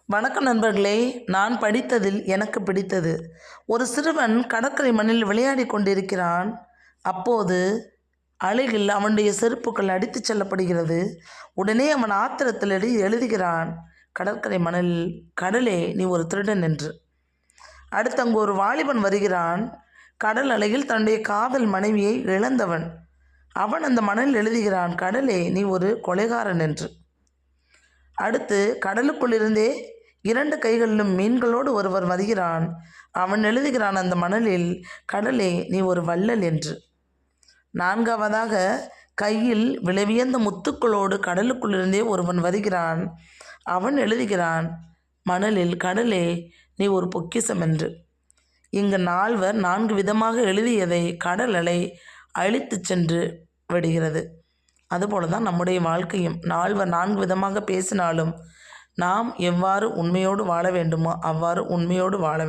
வணக்கம் நண்பர்களே. நான் படித்ததில் எனக்கு பிடித்தது. ஒரு சிறுவன் கடற்கரை மண்ணில் விளையாடி கொண்டிருக்கிறான். அப்போது அலையில் அவனுடைய செருப்புகள் அடித்துச் செல்லப்படுகிறது. உடனே அவன் ஆத்திரத்தில் எழுதுகிறான் கடற்கரை மணலில், கடலே நீ ஒரு திருடன் என்று. அடுத்து அங்கு ஒரு வாலிபன் வருகிறான். கடல் அலையில் தன்னுடைய காதல் மனைவியை இழந்தவன். அவன் அந்த மணலில் எழுதுகிறான், கடலே நீ ஒரு கொலைகாரன் என்று. அடுத்து கடலுக்குள்ளிருந்தே 2 கைகளிலும் மீன்களோடு ஒருவர் வருகிறான். அவன் எழுதுகிறான் அந்த மணலில், கடலே நீ ஒரு வள்ளல் என்று. 4வதாக கையில் விலையுயர்ந்த முத்துக்களோடு கடலுக்குள்ளிருந்தே ஒருவன் வருகிறான். அவன் எழுதுகிறான் மணலில், கடலே நீ ஒரு பொக்கிஷம் என்று. இங்கு 4 விதமாக எழுதியதை கடல் அலை அழித்து சென்று விடுகிறது. அதுபோல தான் நம்முடைய வாழ்க்கையும் 4 விதமாக பேசினாலும் நாம் எவ்வாறு உண்மையோடு வாழ வேண்டுமோ அவ்வாறு உண்மையோடு வாழ வேண்டும்.